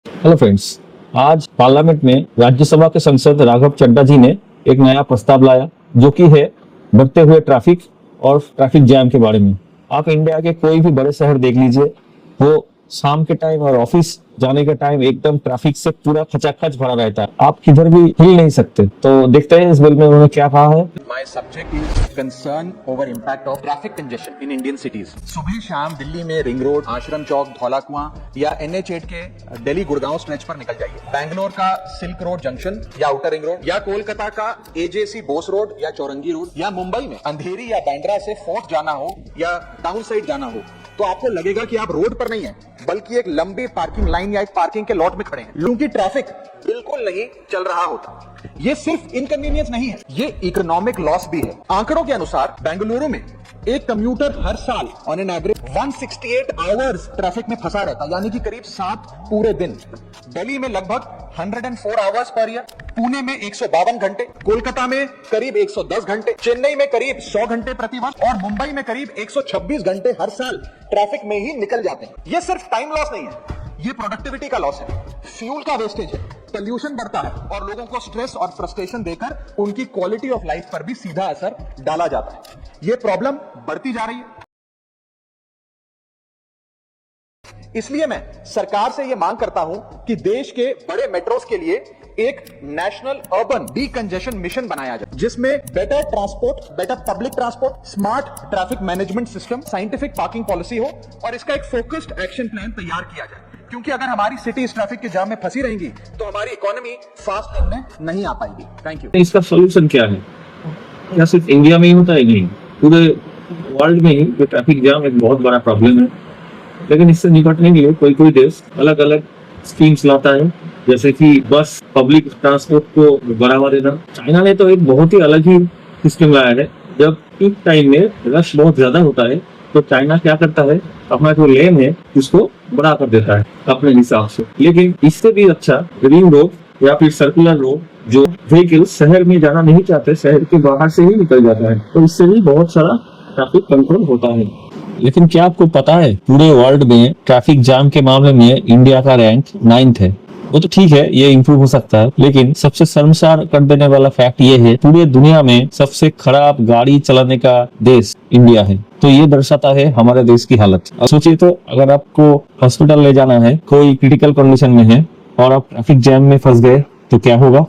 Hello friends, आज parliament में राज्यसभा के सांसद राघव चड्ढा जी ने एक नया प्रस्ताव लाया जो कि है बढ़ते हुए ट्रैफिक और ट्रैफिक जैम के बारे में। आप इंडिया के कोई भी बड़े शहर देख लीजिए, वो शाम के टाइम और ऑफिस जाने के टाइम एकदम ट्रैफिक से पूरा खचाखच भरा रहता है, आप किधर भी हिल नहीं सकते। तो देखते हैं इस बिल में उन्होंने क्या कहा है। My subject is concern over impact of traffic congestion in Indian cities. सुबह शाम दिल्ली में रिंग रोड, आश्रम चौक, धौला कुआं या NH8 के दिल्ली गुड़गांव स्ट्रेच पर निकल जाइए। बैंगलोर का सिल्क रोड जंक्शन या आउटर रिंग रोड या कोलकाता का AJC बोस रोड या चौरंगी रोड या मुंबई में अंधेरी या बांद्रा से फोर्ट जाना हो या टाउन साइड जाना हो तो आपको लगेगा कि आप रोड पर नहीं है बल्कि एक लंबी पार्किंग लाइन या एक पार्किंग के लॉट में खड़े हैं, क्योंकि ट्रैफिक बिल्कुल नहीं चल रहा होता। ये सिर्फ इनकन्वीनियंस नहीं है, ये इकोनॉमिक लॉस भी है। आंकड़ों के अनुसार बेंगलुरु में एक कम्यूटर हर साल on an average 168 hours traffic में फंसा रहता, यानी कि करीब 7 पूरे दिन। दिल्ली में लगभग 104 आवर्स पर ईयर, पुणे में 152 घंटे, कोलकाता में करीब 110 घंटे, चेन्नई में करीब 100 घंटे प्रतिवर्ष और मुंबई में करीब 126 घंटे हर साल ट्रैफिक में ही निकल जाते हैं। यह सिर्फ टाइम लॉस नहीं है, ये प्रोडक्टिविटी का लॉस है, फ्यूल का वेस्टेज है, पोल्यूशन बढ़ता है और लोगों को स्ट्रेस और फ्रस्ट्रेशन देकर उनकी क्वालिटी ऑफ लाइफ पर भी सीधा असर डाला जाता है। ये प्रॉब्लम बढ़ती जा रही है। इसलिए मैं सरकार से यह मांग करता हूं कि देश के बड़े मेट्रोस के लिए एक नेशनल अर्बन डीकंजेशन मिशन बनाया जाए, जिसमें better transport, better public transport, smart traffic management system, scientific parking policy हो और इसका एक फोकस्ड एक्शन प्लान तैयार किया जाए। क्योंकि अगर हमारी सिटी इस ट्रैफिक के जाम में फंसी रहेंगी तो हमारी इकोनॉमी फास्ट लेन में नहीं आ पाएगी। Thank you. इसका सोल्यूशन क्या है? क्या सिर्फ इंडिया में ही होता है? नहीं, पूरे वर्ल्ड में ही जो ट्रैफिक जाम एक बहुत बड़ा प्रॉब्लम है। लेकिन इससे निपटने के लिए कोई कोई देश अलग अलग स्कीम्स लाता है, जैसे कि बस पब्लिक ट्रांसपोर्ट को बढ़ावा देना। चाइना ने तो एक बहुत ही अलग ही सिस्टम लाया है। जब पीक टाइम में रश बहुत ज्यादा होता है तो चाइना क्या करता है, अपना जो लेन है उसको बढ़ा कर देता है अपने हिसाब से। लेकिन इससे भी अच्छा रिंग रोड या फिर सर्कुलर रोड, जो व्हीकल शहर में जाना नहीं चाहते शहर के बाहर से ही निकल जाता है, तो इससे भी बहुत सारा ट्रैफिक कंट्रोल होता है। लेकिन क्या आपको पता है, पूरे वर्ल्ड में ट्रैफिक जाम के मामले में इंडिया का रैंक 9th है। वो तो ठीक है, ये इम्प्रूव हो सकता है, लेकिन सबसे शर्मसार कर देने वाला फैक्ट ये है, पूरे दुनिया में सबसे खराब गाड़ी चलाने का देश इंडिया है। तो ये दर्शाता है हमारे देश की हालत। अब सोचिए तो, अगर आपको हॉस्पिटल ले जाना है, कोई क्रिटिकल कंडीशन में है और आप ट्रैफिक जैम में फंस गए तो क्या होगा?